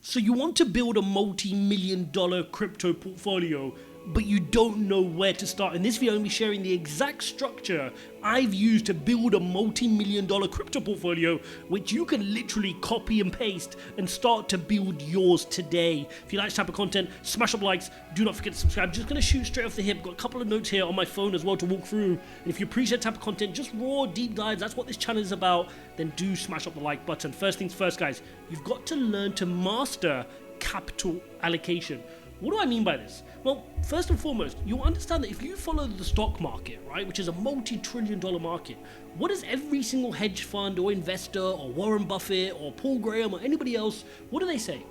So you want to build a multi-million-dollar crypto portfolio, but you don't know where to start. In this video, I'm going to be sharing the exact structure I've used to build a multi-million-dollar crypto portfolio, which you can literally copy and paste and start to build yours today. If you like this type of content, smash up likes. Do not forget to subscribe. Just going to shoot straight off the hip. Got a couple of notes here on my phone as well to walk through. And if you appreciate that type of content, just raw, deep dives, that's what this channel is about, then do smash up the like button. First things first, guys, you've got to learn to master capital allocation. What do I mean by this? Well, first and foremost, you'll understand that if you follow the stock market, right, which is a multi-trillion-dollar market, what does every single hedge fund or investor or Warren Buffett or Paul Graham or anybody else, what do they say?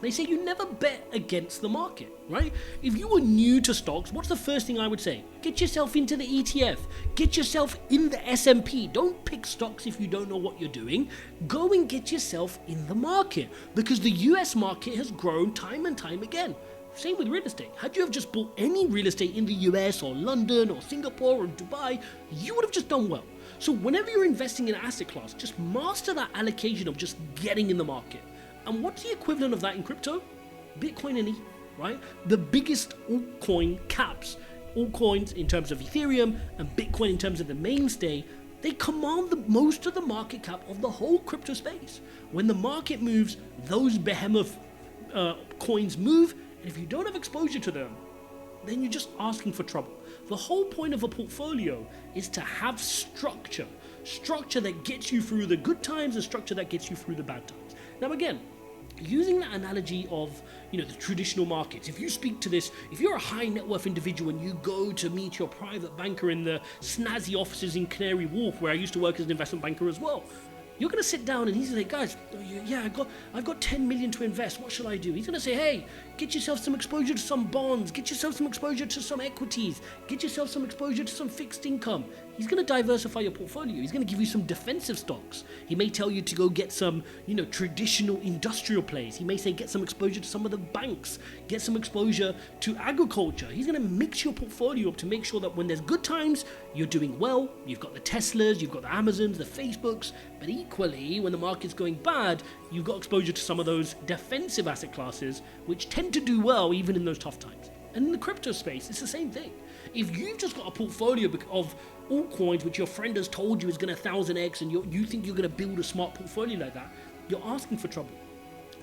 They say you never bet against the market, right? If you were new to stocks, what's the first thing I would say? Get yourself into the ETF. Get yourself in the S&P. Don't pick stocks if you don't know what you're doing. Go and get yourself in the market, because the US market has grown time and time again. Same with real estate. Had you have just bought any real estate in the US or London or Singapore or Dubai, you would have just done well. So whenever you're investing in an asset class, just master that allocation of just getting in the market. And what's the equivalent of that in crypto? Bitcoin and ETH, right? The biggest altcoin caps, altcoins in terms of Ethereum and Bitcoin in terms of the mainstay, they command the most of the market cap of the whole crypto space. When the market moves, those behemoth coins move, and if you don't have exposure to them, then you're just asking for trouble. The whole point of a portfolio is to have structure. Structure that gets you through the good times and structure that gets you through the bad times. Now again, using that analogy of, the traditional markets, if you speak to this, if you're a high net worth individual and you go to meet your private banker in the snazzy offices in Canary Wharf, where I used to work as an investment banker as well, you're going to sit down and he's going to say, guys, yeah, I've got 10 million to invest. What should I do? He's going to say, hey, get yourself some exposure to some bonds. Get yourself some exposure to some equities. Get yourself some exposure to some fixed income. He's going to diversify your portfolio. He's going to give you some defensive stocks. He may tell you to go get some, traditional industrial plays. He may say, get some exposure to some of the banks. Get some exposure to agriculture. He's going to mix your portfolio up to make sure that when there's good times, you're doing well. You've got the Teslas, you've got the Amazons, the Facebooks, but equally, when the market's going bad, you've got exposure to some of those defensive asset classes, which tend to do well even in those tough times. And in the crypto space, it's the same thing. If you've just got a portfolio of altcoins which your friend has told you is going to 1000x, and you think you're going to build a smart portfolio like that, you're asking for trouble.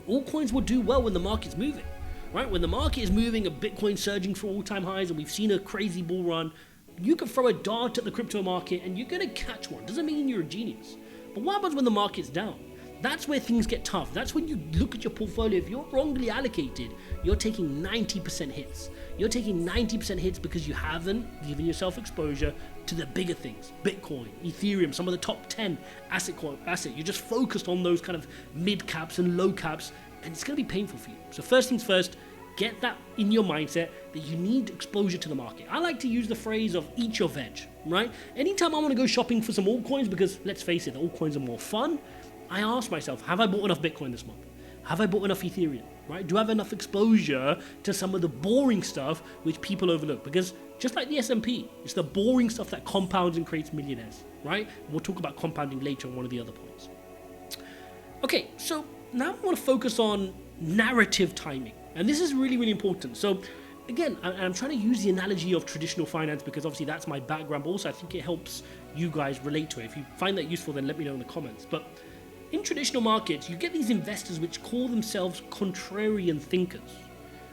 Altcoins will do well when the market's moving, right? When the market is moving, a Bitcoin surging for all-time highs, and we've seen a crazy bull run, you can throw a dart at the crypto market and you're going to catch one. Doesn't mean you're a genius. But what happens when the market's down? That's where things get tough. That's when you look at your portfolio. If you're wrongly allocated, you're taking 90% hits. You're taking 90% hits because you haven't given yourself exposure to the bigger things. Bitcoin, Ethereum, some of the top 10 asset. You're just focused on those kind of mid caps and low caps, and it's going to be painful for you. So first things first, get that in your mindset that you need exposure to the market. I like to use the phrase of eat your veg, right? Anytime I want to go shopping for some altcoins, because let's face it, the altcoins are more fun, I ask myself, have I bought enough Bitcoin this month? Have I bought enough Ethereum, right? Do I have enough exposure to some of the boring stuff which people overlook? Because just like the S&P, it's the boring stuff that compounds and creates millionaires, right? We'll talk about compounding later on one of the other points. Okay, so now I want to focus on narrative timing. And this is really, really important. So again, I'm trying to use the analogy of traditional finance because obviously that's my background, but also I think it helps you guys relate to it. If you find that useful, then let me know in the comments. But in traditional markets, you get these investors which call themselves contrarian thinkers,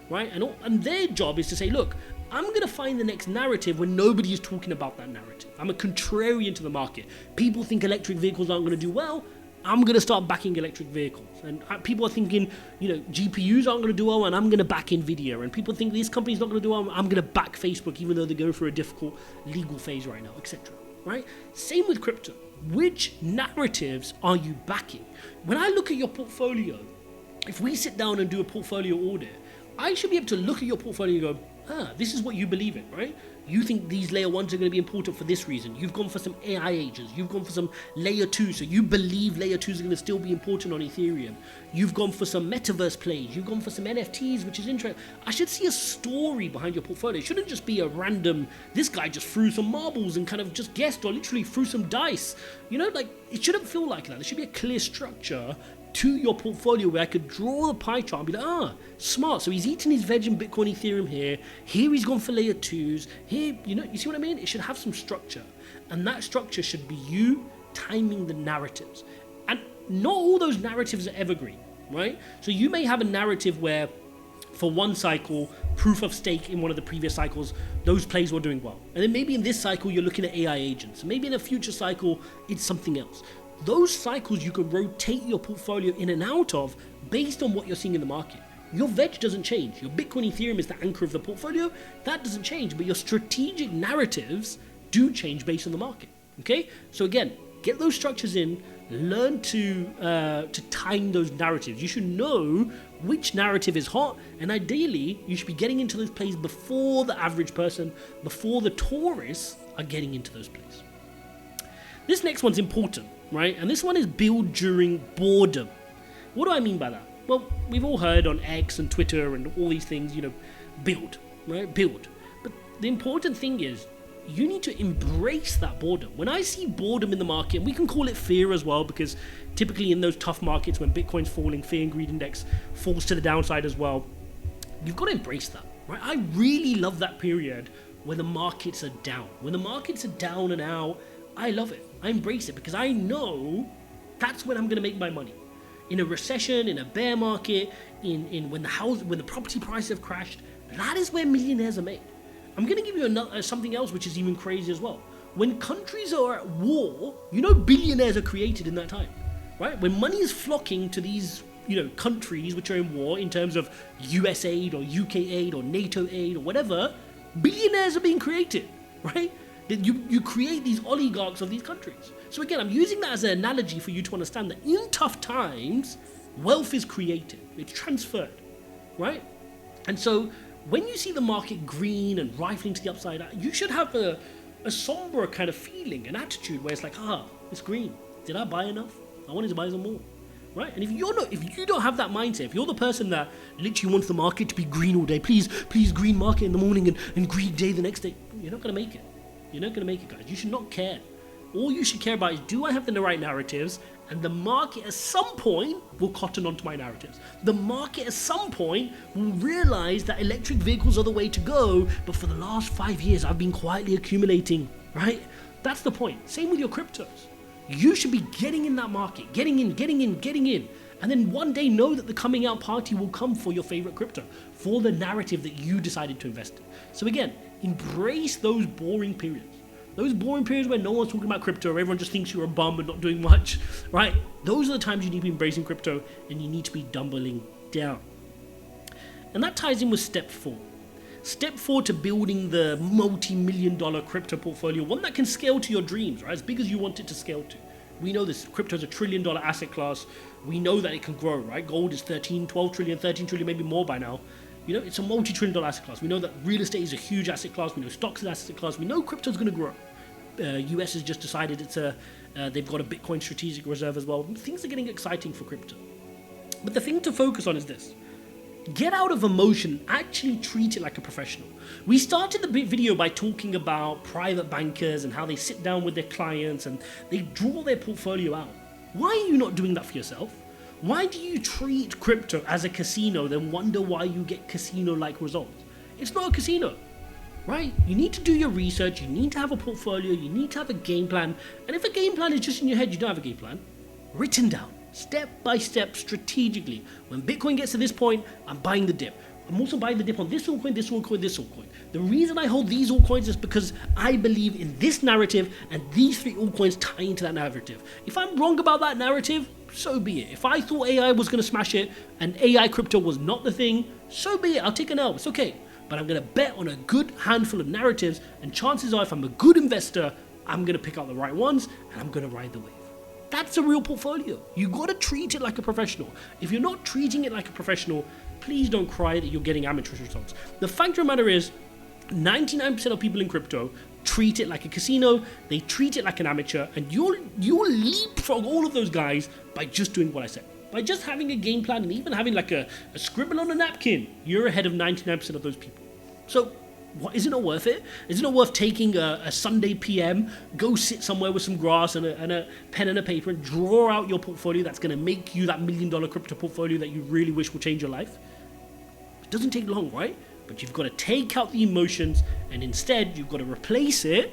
right? And their job is to say, look, I'm going to find the next narrative when nobody is talking about that narrative. I'm a contrarian to the market. People think electric vehicles aren't going to do well. I'm going to start backing electric vehicles. And people are thinking, GPUs aren't going to do well, and I'm going to back Nvidia. And people think this company's not going to do well, I'm going to back Facebook, even though they're going through a difficult legal phase right now, etc. Right? Same with crypto. Which narratives are you backing? When I look at your portfolio, if we sit down and do a portfolio audit, I should be able to look at your portfolio and go, this is what you believe in, right? You think these layer ones are going to be important for this reason. You've gone for some AI agents. You've gone for some layer 2. So you believe layer 2s are going to still be important on Ethereum. You've gone for some metaverse plays. You've gone for some NFTs, which is interesting. I should see a story behind your portfolio. It shouldn't just be a random, this guy just threw some marbles and kind of just guessed or literally threw some dice. It shouldn't feel like that. There should be a clear structure to your portfolio where I could draw the pie chart and be like, smart. So he's eating his veg in Bitcoin, Ethereum here. Here he's gone for layer 2s. Here, you see what I mean? It should have some structure. And that structure should be you timing the narratives. And not all those narratives are evergreen, right? So you may have a narrative where for one cycle, proof of stake in one of the previous cycles, those plays were doing well. And then maybe in this cycle, you're looking at AI agents. Maybe in a future cycle, it's something else. Those cycles you can rotate your portfolio in and out of based on what you're seeing in the market. Your veg doesn't change. Your Bitcoin, Ethereum is the anchor of the portfolio. That doesn't change, but your strategic narratives do change based on the market. Okay? So again, get those structures in, learn to time those narratives. You should know which narrative is hot, and ideally you should be getting into those plays before the average person, before the tourists are getting into those plays. This next one's important, right? And this one is build during boredom. What do I mean by that? Well, we've all heard on X and Twitter and all these things, build, right? Build. But the important thing is you need to embrace that boredom. When I see boredom in the market, and we can call it fear as well, because typically in those tough markets when Bitcoin's falling, fear and greed index falls to the downside as well. You've got to embrace that, right? I really love that period when the markets are down. When the markets are down and out, I love it. I embrace it because I know that's when I'm going to make my money. In a recession, in a bear market, in when the property prices have crashed, that is where millionaires are made. I'm going to give you something else which is even crazy as well. When countries are at war, billionaires are created in that time, right? When money is flocking to these, countries which are in war in terms of US aid or UK aid or NATO aid or whatever, billionaires are being created, right? You create these oligarchs of these countries. So again, I'm using that as an analogy for you to understand that in tough times, wealth is created, it's transferred, right? And so when you see the market green and rifling to the upside, you should have a somber kind of feeling, an attitude where it's like, it's green. Did I buy enough? I wanted to buy some more, right? And if you don't have that mindset, if you're the person that literally wants the market to be green all day, please green market in the morning and green day the next day, you're not going to make it. You're not going to make it, guys. You should not care. All you should care about is, do I have the right narratives? And the market at some point will cotton onto my narratives. The market at some point will realize that electric vehicles are the way to go, but for the last 5 years, I've been quietly accumulating, right? That's the point. Same with your cryptos. You should be getting in that market, getting in. And then one day know that the coming out party will come for your favorite crypto, for the narrative that you decided to invest in. So again, embrace those boring periods. Those boring periods where no one's talking about crypto, or everyone just thinks you're a bum and not doing much, right? Those are the times you need to be embracing crypto and you need to be doubling down. And that ties in with step 4. Step 4 to building the multi-million-dollar crypto portfolio, one that can scale to your dreams, right? As big as you want it to scale to. We know this, crypto is a $1 trillion asset class. We know that it can grow, right? Gold is 13 trillion, maybe more by now. It's a multi-trillion dollar asset class. We know that real estate is a huge asset class. We know stocks is an asset class. We know crypto is going to grow. US has just decided they've got a Bitcoin strategic reserve as well. Things are getting exciting for crypto. But the thing to focus on is this. Get out of emotion, actually treat it like a professional. We started the video by talking about private bankers and how they sit down with their clients and they draw their portfolio out. Why are you not doing that for yourself? Why do you treat crypto as a casino, then wonder why you get casino-like results? It's not a casino, right? You need to do your research, you need to have a portfolio, you need to have a game plan. And if a game plan is just in your head, you don't have a game plan, written down, step by step, strategically. When Bitcoin gets to this point, I'm buying the dip. I'm also buying the dip on this altcoin, this altcoin, this altcoin. The reason I hold these altcoins is because I believe in this narrative and these 3 altcoins tie into that narrative. If I'm wrong about that narrative, so be it. If I thought AI was going to smash it and AI crypto was not the thing, so be it. I'll take an L. It's okay. But I'm going to bet on a good handful of narratives, and chances are if I'm a good investor, I'm going to pick out the right ones and I'm going to ride the wave. That's a real portfolio. You got to treat it like a professional. If you're not treating it like a professional, please don't cry that you're getting amateur results. The fact of the matter is, 99% of people in crypto treat it like a casino, they treat it like an amateur, and you'll leapfrog all of those guys by just doing what I said. By just having a game plan and even having like a scribble on a napkin, you're ahead of 99% of those people. So Is it not worth it? Is it not worth taking a Sunday PM, go sit somewhere with some grass and a pen and a paper and draw out your portfolio that's going to make you that $1 million crypto portfolio that you really wish will change your life? It doesn't take long, right? But you've got to take out the emotions, and instead you've got to replace it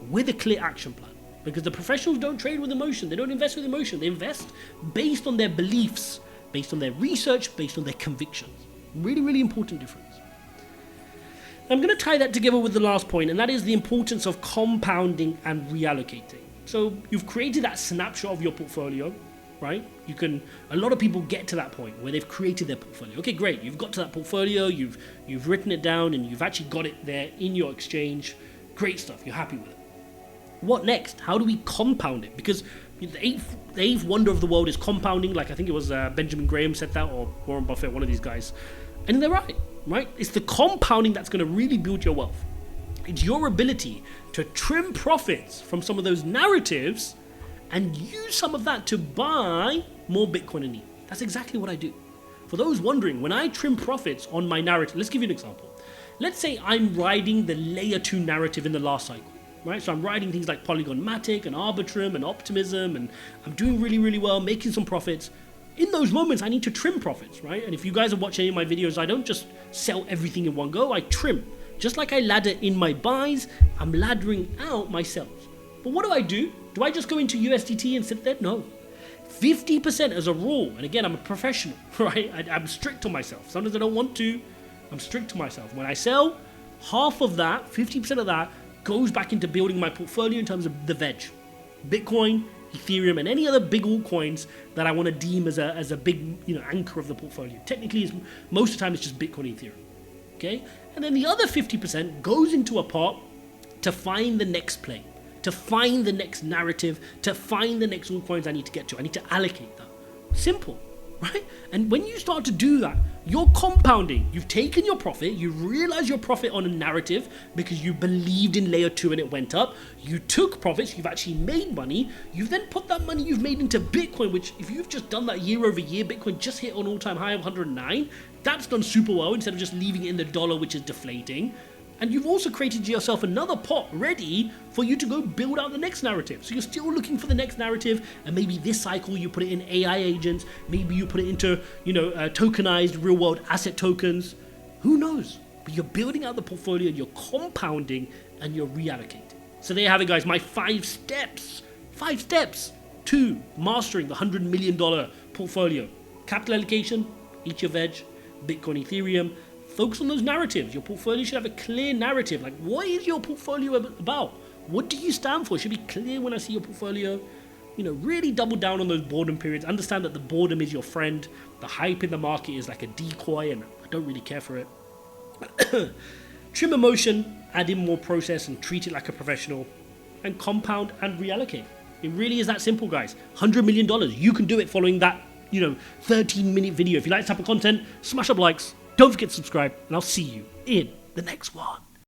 with a clear action plan. Because the professionals don't trade with emotion. They don't invest with emotion. They invest based on their beliefs, based on their research, based on their convictions. Really, really important difference. I'm going to tie that together with the last point, and that is the importance of compounding and reallocating. So you've created that snapshot of your portfolio, right? A lot of people get to that point where they've created their portfolio. Okay, great. You've got to that portfolio, you've written it down, and you've actually got it there in your exchange. Great stuff. You're happy with it. What next? How do we compound it? Because the eighth wonder of the world is compounding. Like I think it was Benjamin Graham said that, or Warren Buffett, one of these guys. And they're right? It's the compounding that's going to really build your wealth. It's your ability to trim profits from some of those narratives and use some of that to buy more Bitcoin and ETH. That's exactly what I do. For those wondering, when I trim profits on my narrative, let's give you an example. Let's say I'm riding the layer 2 narrative in the last cycle. Right, so I'm riding things like Polygon Matic and Arbitrum and Optimism, and I'm doing really, really well, making some profits. In those moments, I need to trim profits, right? And if you guys are watching any of my videos, I don't just sell everything in one go, I trim. Just like I ladder in my buys, I'm laddering out my sells. But what do? Do I just go into USDT and sit there? No. 50% as a rule, and again, I'm a professional, right? I'm strict on myself. Sometimes I don't want to, I'm strict to myself. When I sell, half of that, 50% of that, goes back into building my portfolio in terms of the veg. Bitcoin, Ethereum, and any other big altcoins that I want to deem as a big anchor of the portfolio. Technically, most of the time it's just Bitcoin and Ethereum. Okay? And then the other 50% goes into a pot to find the next play, to find the next narrative, to find the next altcoins I need to get to. I need to allocate that. Simple. Right? And when you start to do that, you're compounding. You've taken your profit, you realize your profit on a narrative because you believed in layer 2 and it went up. You took profits, you've actually made money. You've then put that money you've made into Bitcoin, which if you've just done that year over year, Bitcoin just hit an all-time high of 109. That's done super well instead of just leaving it in the dollar, which is deflating. And you've also created yourself another pot ready for you to go build out the next narrative. So you're still looking for the next narrative, and maybe this cycle you put it in AI agents, maybe you put it into, tokenized real-world asset tokens. Who knows? But you're building out the portfolio, you're compounding, and you're reallocating. So there you have it, guys. My 5 steps. 5 steps to mastering the $100 million portfolio. Capital allocation, eat your veg, Bitcoin, Ethereum. Focus on those narratives. Your portfolio should have a clear narrative. Like, what is your portfolio about? What do you stand for? It should be clear when I see your portfolio. Really double down on those boredom periods. Understand that the boredom is your friend. The hype in the market is like a decoy, and I don't really care for it. Trim emotion, add in more process, and treat it like a professional. And compound and reallocate. It really is that simple, guys. $100 million. You can do it following that, 13-minute video. If you like this type of content, smash up likes. Don't forget to subscribe, and I'll see you in the next one.